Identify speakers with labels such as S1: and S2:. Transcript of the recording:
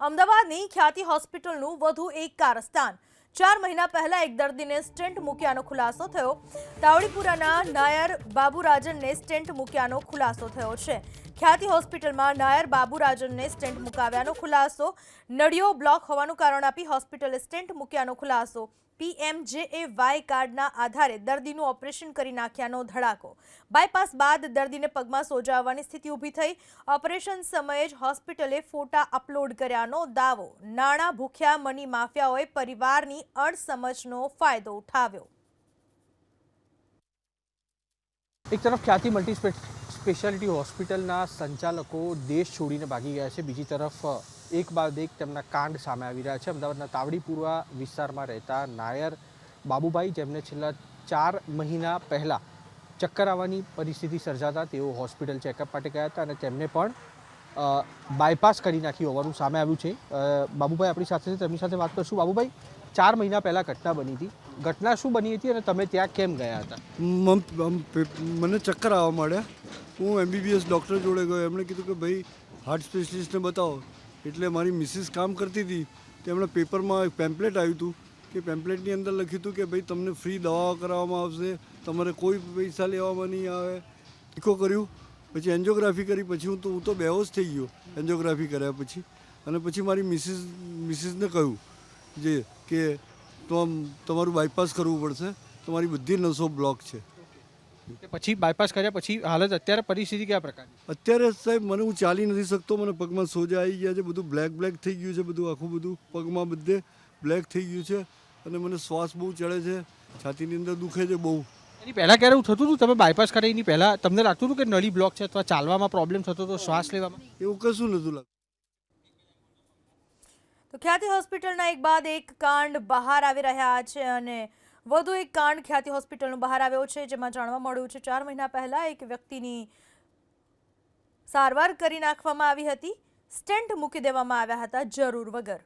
S1: અમદાવાદની ખ્યાતિ હોસ્પિટલનું વધુ એક કારસ્તાન। 4 મહિના પહેલા એક દર્દીને સ્ટેન્ટ મૂક્યાનો ખુલાસો થયો। તાવડીપુરાના નાયર બાબુરાજનને સ્ટેન્ટ મૂક્યાનો ખુલાસો થયો છે। ખ્યાતિ હોસ્પિટલમાં નાયર બાબુરાજનને સ્ટેન્ટ મુકાવ્યાનો ખુલાસો। નળીઓ બ્લોક હોવાનું કારણ આપી હોસ્પિટલે સ્ટેન્ટ મૂક્યાનો ખુલાસો। PMJAY કાર્ડના આધારે દર્દીનું ઓપરેશન કરી નાખ્યાનો ધડાકો। બાયપાસ બાદ દર્દીને પગમાં સોજા આવવાની સ્થિતિ ઊભી થઈ। ઓપરેશન સમયે જ હોસ્પિટલે ફોટા અપલોડ કર્યાનો દાવો। નાણાં ભૂખ્યા મની માફિયાઓએ પરિવારની અણસમજનો ફાયદો ઉઠાવ્યો।
S2: एक तरफ ख्याति मल्टी स्पेशलिटी हॉस्पिटलना संचालको देश छोड़ीने भागी गया है। बीजी तरफ एक बाद एक तेमना कांड सामे आवी रह्या छे। अमदावादना तावड़ीपुरा विस्तारमां रहता नायर बाबुभाई जेमने छेल्ला 4 महीना पहला चक्कर आववानी परिस्थिति सर्जाता तेओ हॉस्पिटल चेकअप माटे गया हता अने तेमने पण बायपास करी नाखी होवानुं सामे आव्युं छे। बाबुभाई आपणी साथे छे, તેમની સાથે વાત કરશું। बाबुभाई, 4 महीना पहला घटना बनी थी, घटना शुं बनी हती अने तमे त्यां केम गया हता?
S3: મને ચક્કર આવવા માંડ્યા। હું MBBS ડૉક્ટર જોડે ગયો। એમણે કીધું કે ભાઈ હાર્ટ સ્પેશિયલિસ્ટને બતાવો। એટલે મારી મિસિસ કામ કરતી હતી, તેમણે પેપરમાં એક પેમ્પલેટ આવ્યું હતું કે પેમ્પલેટની અંદર લખ્યું હતું કે ભાઈ તમને ફ્રી દવાઓ કરાવવામાં આવશે, તમારે કોઈ પૈસા લેવામાં નહીં આવે। ઈકો કર્યું, પછી એન્જિયોગ્રાફી કરી, પછી હું તો બેહોશ થઈ ગયો એન્જિયોગ્રાફી કર્યા પછી। અને પછી મારી મિસિસને કહ્યું જે કે તમારું બાયપાસ કરવું પડશે, તમારી બધી નસો બ્લોક છે।
S2: પછી બાયપાસ કર્યા પછી હાલત અત્યારે પરિસ્થિતિ કયા પ્રકારની?
S3: અત્યારે સાહેબ મને હું ચાલી નથી શકતો, મને પગમાં સોજા આવી ગયા છે, બધું બ્લેક થઈ ગયું છે, બધું આખું બધું પગમાં બધે બ્લેક થઈ ગયું છે અને મને શ્વાસ બહુ ચડે છે, છાતીની અંદર દુખે છે બહુ।
S2: એની પહેલાં ક્યારે એવું થતું હતું? તમે બાયપાસ કર્યા એની પહેલાં તમને લાગતું હતું કે નળી બ્લોક છે અથવા ચાલવામાં પ્રોબ્લેમ થતો હતો, શ્વાસ લેવામાં?
S3: એવું કશું નહોતું લાગતું।
S1: તો ખ્યાતિ હોસ્પિટલના એક બાદ એક કાંડ બહાર આવી રહ્યા છે અને વધુ એક કાંડ ખ્યાતિ હોસ્પિટલનો બહાર આવ્યો છે, જેમાં જાણવા મળ્યું છે 4 મહિના પહેલા એક વ્યક્તિની સારવાર કરી નાખવામાં આવી હતી। સ્ટેન્ટ મૂકી દેવામાં આવ્યા હતા જરૂર વગર।